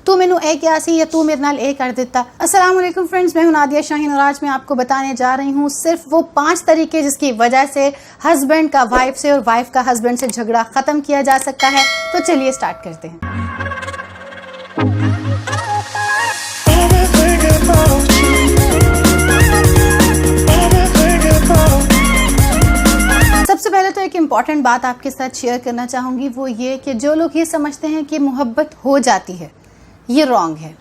تو مینو اے کیا سی یا تو میرے نال اے کر دیتا۔ السلام علیکم فرینڈز، میں ہوں نادیہ شاہین اور آج میں آپ کو بتانے جا رہی ہوں صرف وہ 5 طریقے جس کی وجہ سے ہسبینڈ کا وائف سے اور وائف کا ہسبینڈ سے جھگڑا ختم کیا جا سکتا ہے۔ تو چلیے سٹارٹ کرتے ہیں۔ سب سے پہلے تو ایک امپورٹنٹ بات آپ کے ساتھ شیئر کرنا چاہوں گی، وہ یہ کہ جو لوگ یہ سمجھتے ہیں کہ محبت ہو جاتی ہے، یہ رانگ ہے۔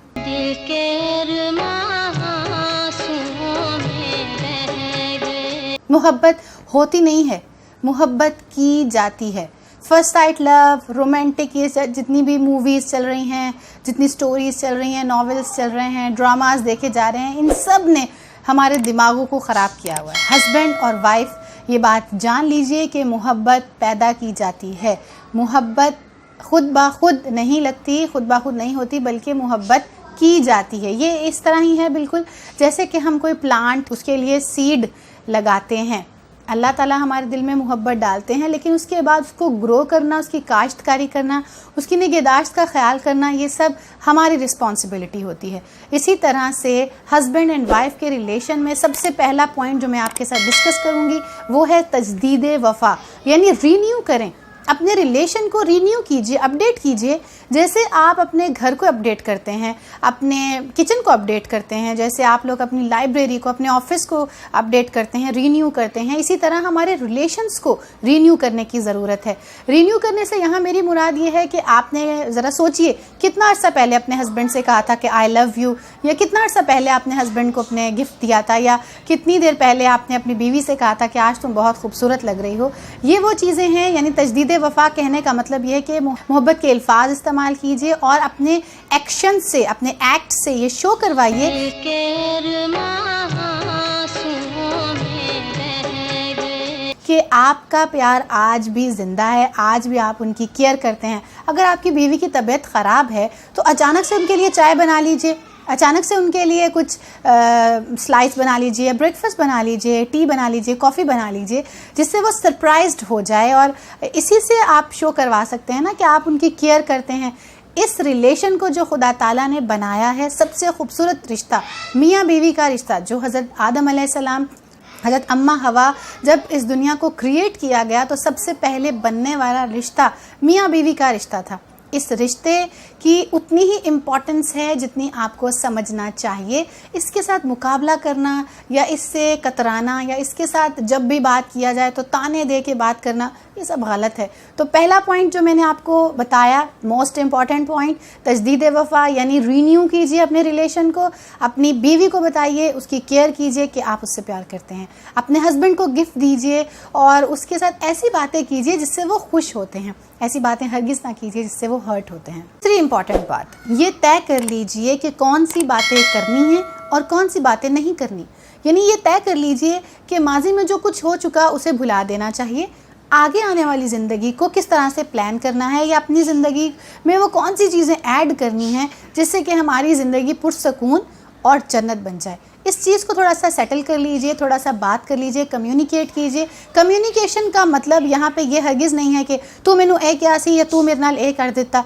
محبت ہوتی نہیں ہے، محبت کی جاتی ہے۔ فرسٹ سائٹ لو، رومانٹک، یہ جتنی بھی موویز چل رہی ہیں، جتنی سٹوریز چل رہی ہیں، ناولز چل رہے ہیں، ڈراماز دیکھے جا رہے ہیں، ان سب نے ہمارے دماغوں کو خراب کیا ہوا ہے۔ ہسبینڈ اور وائف یہ بات جان لیجئے کہ محبت پیدا کی جاتی ہے۔ محبت خود بخود نہیں لگتی، خود بخود نہیں ہوتی، بلکہ محبت کی جاتی ہے۔ یہ اس طرح ہی ہے بالکل جیسے کہ ہم کوئی پلانٹ، اس کے لیے سیڈ لگاتے ہیں۔ اللہ تعالیٰ ہمارے دل میں محبت ڈالتے ہیں، لیکن اس کے بعد اس کو گرو کرنا، اس کی کاشتکاری کرنا، اس کی نگہداشت کا خیال کرنا، یہ سب ہماری رسپانسبلٹی ہوتی ہے۔ اسی طرح سے ہسبینڈ اینڈ وائف کے ریلیشن میں سب سے پہلا پوائنٹ جو میں آپ کے ساتھ ڈسکس کروں گی وہ ہے تجدید وفا، یعنی رینیو کریں اپنے ریلیشن کو، رینیو کیجئے، اپڈیٹ کیجئے، جیسے آپ اپنے گھر کو اپڈیٹ کرتے ہیں، اپنے کچن کو اپڈیٹ کرتے ہیں، جیسے آپ لوگ اپنی لائبریری کو، اپنے آفس کو اپڈیٹ کرتے ہیں، رینیو کرتے ہیں، اسی طرح ہمارے ریلیشنز کو رینیو کرنے کی ضرورت ہے۔ رینیو کرنے سے یہاں میری مراد یہ ہے کہ آپ نے ذرا سوچئے کتنا عرصہ پہلے اپنے ہسبینڈ سے کہا تھا کہ آئی لو یو، یا کتنا عرصہ پہلے آپ نے ہسبینڈ کو اپنے گفٹ دیا تھا، یا کتنی دیر پہلے آپ نے اپنی بیوی سے کہا تھا کہ آج تم بہت خوبصورت لگ رہی ہو۔ یہ وہ چیزیں ہیں، یعنی تجدید وفا کہنے کا مطلب یہ ہے کہ محبت کے الفاظ استعمال کیجئے اور اپنے ایکشن سے، اپنے ایکٹ سے یہ شو کروائیے کہ آپ کا پیار آج بھی زندہ ہے، آج بھی آپ ان کی کیئر کرتے ہیں۔ اگر آپ کی بیوی کی طبیعت خراب ہے تو اچانک سے ان کے لیے چائے بنا لیجئے، اچانک سے ان کے لیے کچھ سلائس بنا لیجئے، بریک فاسٹ بنا لیجئے، ٹی بنا لیجئے، کافی بنا لیجئے، جس سے وہ سرپرائزڈ ہو جائے، اور اسی سے آپ شو کروا سکتے ہیں نا کہ آپ ان کی کیئر کرتے ہیں۔ اس ریلیشن کو جو خدا تعالیٰ نے بنایا ہے، سب سے خوبصورت رشتہ، میاں بیوی کا رشتہ، جو حضرت آدم علیہ السلام، حضرت اماں ہوا جب اس دنیا کو کریٹ کیا گیا تو سب سے پہلے بننے والا رشتہ میاں بیوی کا رشتہ تھا۔ اس رشتے کی اتنی ہی امپورٹنس ہے جتنی آپ کو سمجھنا چاہیے۔ اس کے ساتھ مقابلہ کرنا یا اس سے کترانا یا اس کے ساتھ جب بھی بات کیا جائے تو تانے دے کے بات کرنا، یہ سب غلط ہے۔ تو پہلا پوائنٹ جو میں نے آپ کو بتایا، موسٹ امپورٹنٹ پوائنٹ، تجدید وفا، یعنی رینیو کیجئے اپنے ریلیشن کو، اپنی بیوی کو بتائیے، اس کی کیئر کیجئے کہ آپ اس سے پیار کرتے ہیں، اپنے ہسبینڈ کو گفٹ دیجئے اور اس کے ساتھ ایسی باتیں کیجئے جس سے وہ خوش ہوتے ہیں، ایسی باتیں ہرگز نہ کیجئے جس سے وہ ہرٹ ہوتے ہیں۔ دوسری امپورٹنٹ بات، یہ طے کر لیجئے کہ کون سی باتیں کرنی ہیں اور کون سی باتیں نہیں کرنی، یعنی یہ طے کر لیجئے کہ ماضی میں جو کچھ ہو چکا اسے بھلا دینا چاہیے، آگے آنے والی زندگی کو کس طرح سے پلان کرنا ہے، یا اپنی زندگی میں وہ کون سی چیزیں ایڈ کرنی ہیں جس سے کہ ہماری زندگی پرسکون اور جنت بن جائے۔ اس چیز کو تھوڑا سا سیٹل کر لیجئے، تھوڑا سا بات کر لیجئے، کمیونیکیٹ کیجئے۔ کمیونیکیشن کا مطلب یہاں پہ یہ ہرگز نہیں ہے کہ تو مینو اے کیا سی یا تو میرے نال اے کر دیتا۔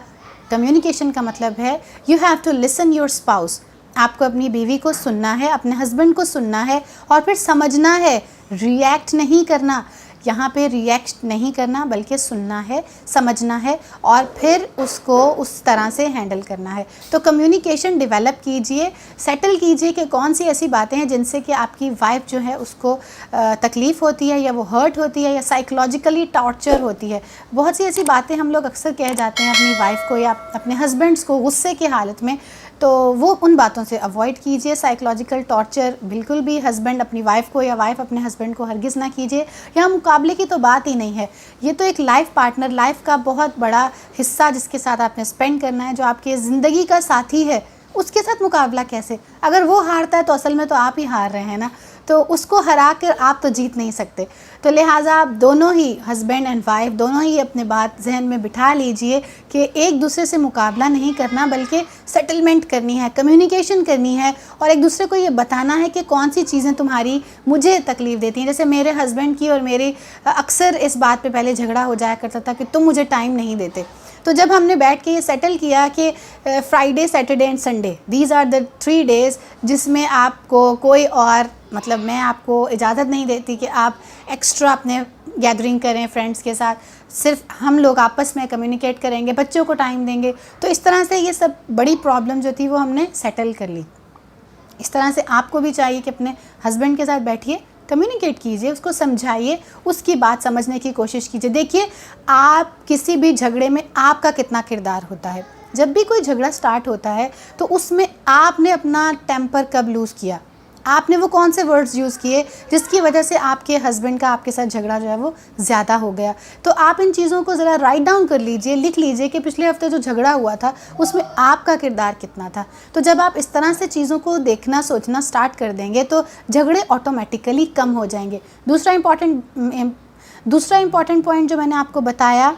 کمیونیکیشن کا مطلب ہے you have to listen your spouse, آپ کو اپنی بیوی کو سننا ہے، اپنے ہسبینڈ کو سننا ہے اور پھر سمجھنا ہے، ریئیکٹ نہیں کرنا۔ یہاں پہ ریئیکٹ نہیں کرنا بلکہ سننا ہے، سمجھنا ہے اور پھر اس کو اس طرح سے ہینڈل کرنا ہے۔ تو کمیونیکیشن ڈیولپ کیجئے، سیٹل کیجئے کہ کون سی ایسی باتیں ہیں جن سے کہ آپ کی وائف جو ہے اس کو تکلیف ہوتی ہے یا وہ ہرٹ ہوتی ہے یا سائیکولوجیکلی ٹارچر ہوتی ہے۔ بہت سی ایسی باتیں ہم لوگ اکثر کہہ جاتے ہیں اپنی وائف کو یا اپنے ہسبینڈس کو غصے کی حالت میں، تو وہ ان باتوں سے اوائڈ کیجئے۔ سائیکولوجیکل ٹارچر بالکل بھی ہسبینڈ اپنی وائف کو یا وائف اپنے ہسبینڈ کو ہرگز نہ کیجئے۔ یہاں مقابلے کی تو بات ہی نہیں ہے، یہ تو ایک لائف پارٹنر، لائف کا بہت بڑا حصہ جس کے ساتھ آپ نے اسپینڈ کرنا ہے، جو آپ کے زندگی کا ساتھی ہے، اس کے ساتھ مقابلہ کیسے؟ اگر وہ ہارتا ہے تو اصل میں تو آپ ہی ہار رہے ہیں نا، تو اس کو ہرا کر آپ تو جیت نہیں سکتے۔ تو لہٰذا آپ دونوں ہی، ہسبینڈ اینڈ وائف دونوں ہی اپنے بات ذہن میں بٹھا لیجئے کہ ایک دوسرے سے مقابلہ نہیں کرنا بلکہ سیٹلمنٹ کرنی ہے، کمیونیکیشن کرنی ہے اور ایک دوسرے کو یہ بتانا ہے کہ کون سی چیزیں تمہاری مجھے تکلیف دیتی ہیں۔ جیسے میرے ہسبینڈ کی اور میری اکثر اس بات پہ پہلے جھگڑا ہو جایا کرتا تھا کہ تم مجھے ٹائم نہیں دیتے، تو جب ہم نے بیٹھ کے یہ سیٹل کیا کہ Friday Saturday and Sunday these are the 3 days جس میں آپ کو کوئی اور مطلب میں آپ کو اجازت نہیں دیتی کہ آپ ایکسٹرا اپنے گیدرنگ کریں فرینڈس کے ساتھ، صرف ہم لوگ آپس میں کمیونیکیٹ کریں گے، بچوں کو ٹائم دیں گے. تو اس طرح سے یہ سب بڑی پرابلم جو تھی وہ ہم نے سیٹل کر لی. اس طرح سے آپ کو بھی چاہیے کہ اپنے ہسبینڈ کے ساتھ بیٹھیے، کمیونیکیٹ کیجئے، اس کو سمجھائیے، اس کی بات سمجھنے کی کوشش کیجئے. دیکھیے آپ کسی بھی جھگڑے میں آپ کا کتنا کردار ہوتا ہے. جب بھی کوئی جھگڑا سٹارٹ ہوتا ہے تو اس میں آپ نے اپنا ٹیمپر کب لوز کیا، آپ نے وہ کون سے ورڈز یوز کیے جس کی وجہ سے آپ کے ہسبینڈ کا آپ کے ساتھ جھگڑا جو ہے وہ زیادہ ہو گیا. تو آپ ان چیزوں کو ذرا رائٹ ڈاؤن کر لیجئے، لکھ لیجئے کہ پچھلے ہفتے جو جھگڑا ہوا تھا اس میں آپ کا کردار کتنا تھا. تو جب آپ اس طرح سے چیزوں کو دیکھنا سوچنا سٹارٹ کر دیں گے تو جھگڑے آٹومیٹیکلی کم ہو جائیں گے. دوسرا امپورٹنٹ پوائنٹ جو میں نے آپ کو بتایا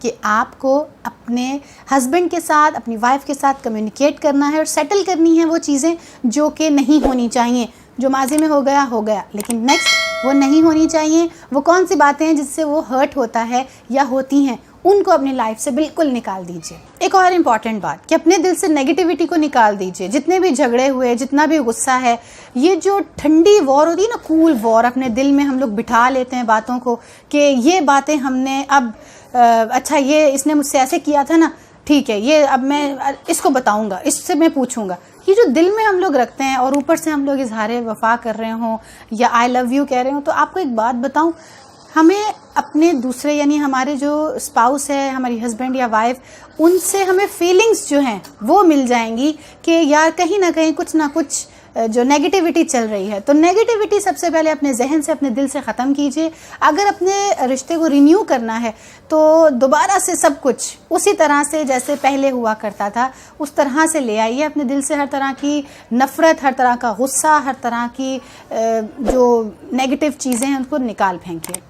کہ آپ کو اپنے ہسبینڈ کے ساتھ اپنی وائف کے ساتھ کمیونیکیٹ کرنا ہے اور سیٹل کرنی ہے وہ چیزیں جو کہ نہیں ہونی چاہیے. جو ماضی میں ہو گیا لیکن نیکسٹ وہ نہیں ہونی چاہیے. وہ کون سی باتیں ہیں جس سے وہ ہرٹ ہوتا ہے یا ہوتی ہیں ان کو اپنی لائف سے بالکل نکال دیجئے. ایک اور امپورٹنٹ بات کہ اپنے دل سے نیگیٹیوٹی کو نکال دیجئے. جتنے بھی جھگڑے ہوئے، جتنا بھی غصہ ہے، یہ جو ٹھنڈی وار ہوتی ہے نا، کول وار، اپنے دل میں ہم لوگ بٹھا لیتے ہیں باتوں کو کہ یہ باتیں ہم نے اب اچھا یہ اس نے مجھ سے ایسے کیا تھا نا، ٹھیک ہے یہ اب میں اس کو بتاؤں گا، اس سے میں پوچھوں گا. یہ جو دل میں ہم لوگ رکھتے ہیں اور اوپر سے ہم لوگ اظہار وفا کر رہے ہوں یا آئی لو یو کہہ رہے ہوں. تو آپ کو ایک بات بتاؤں، ہمیں اپنے دوسرے یعنی ہمارے جو اسپاؤس ہے، ہماری ہسبینڈ یا وائف، ان سے ہمیں فیلنگز جو ہیں وہ مل جائیں گی کہ یار کہیں نہ کہیں کچھ نہ کچھ جو نیگیٹیوٹی چل رہی ہے. تو نیگیٹیوٹی سب سے پہلے اپنے ذہن سے اپنے دل سے ختم کیجئے. اگر اپنے رشتے کو رینیو کرنا ہے تو دوبارہ سے سب کچھ اسی طرح سے جیسے پہلے ہوا کرتا تھا اس طرح سے لے آئیے. اپنے دل سے ہر طرح کی نفرت، ہر طرح کا غصہ، ہر طرح کی جو نیگیٹیو چیزیں ہیں ان کو نکال پھینکیے.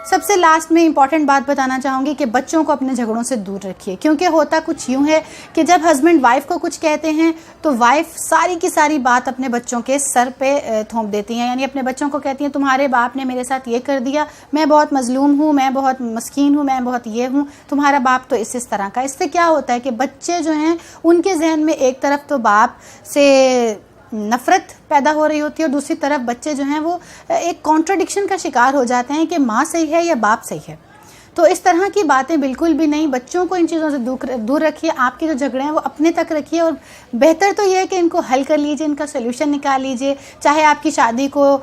سب سے لاسٹ میں امپورٹنٹ بات بتانا چاہوں گی کہ بچوں کو اپنے جھگڑوں سے دور رکھیے. کیونکہ ہوتا کچھ یوں ہے کہ جب ہسبینڈ وائف کو کچھ کہتے ہیں تو وائف ساری کی ساری بات اپنے بچوں کے سر پہ تھوپ دیتی ہیں. یعنی اپنے بچوں کو کہتی ہیں تمہارے باپ نے میرے ساتھ یہ کر دیا، میں بہت مظلوم ہوں، میں بہت مسکین ہوں، میں بہت یہ ہوں، تمہارا باپ تو اس طرح کا. اس سے کیا ہوتا ہے کہ بچے جو ہیں ان کے ذہن میں ایک طرف تو باپ سے نفرت پیدا ہو رہی ہوتی ہے اور دوسری طرف بچے جو ہیں وہ ایک کانٹراڈکشن کا شکار ہو جاتے ہیں کہ ماں صحیح ہے یا باپ صحیح ہے. تو اس طرح کی باتیں بالکل بھی نہیں. بچوں کو ان چیزوں سے دور رکھیے. آپ کے جو جھگڑے ہیں وہ اپنے تک رکھیے اور بہتر تو یہ ہے کہ ان کو حل کر لیجئے، ان کا سولوشن نکال لیجئے. چاہے آپ کی شادی کو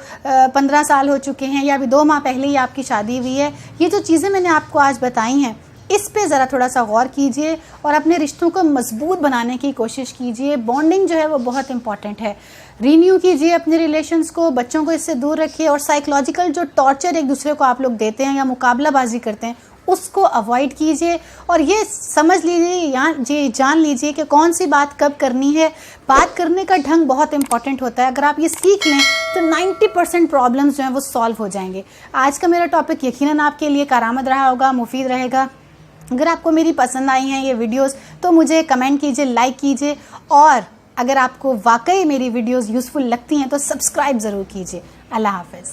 15 سال ہو چکے ہیں یا ابھی 2 ماہ پہلے ہی آپ کی شادی ہوئی ہے، یہ جو چیزیں میں نے آپ کو آج بتائی ہیں اس پہ ذرا تھوڑا سا غور کیجئے اور اپنے رشتوں کو مضبوط بنانے کی کوشش کیجئے. بانڈنگ جو ہے وہ بہت امپورٹنٹ ہے. رینیو کیجئے اپنے ریلیشنز کو، بچوں کو اس سے دور رکھیے اور سائیکولوجیکل جو ٹارچر ایک دوسرے کو آپ لوگ دیتے ہیں یا مقابلہ بازی کرتے ہیں اس کو اوائڈ کیجئے. اور یہ سمجھ لیجئے یا یہ جان لیجئے کہ کون سی بات کب کرنی ہے. بات کرنے کا ڈھنگ بہت امپورٹنٹ ہوتا ہے. اگر آپ یہ سیکھ لیں تو 90% پرابلمز جو ہیں وہ سالو ہو جائیں گے. آج کا میرا ٹاپک یقیناً آپ کے لیے کارآمد رہا ہوگا، مفید رہے گا. اگر آپ کو میری پسند آئی ہیں یہ ویڈیوز تو مجھے کمنٹ کیجئے، لائک کیجئے، اور اگر آپ کو واقعی میری ویڈیوز یوزفل لگتی ہیں تو سبسکرائب ضرور کیجئے. اللہ حافظ.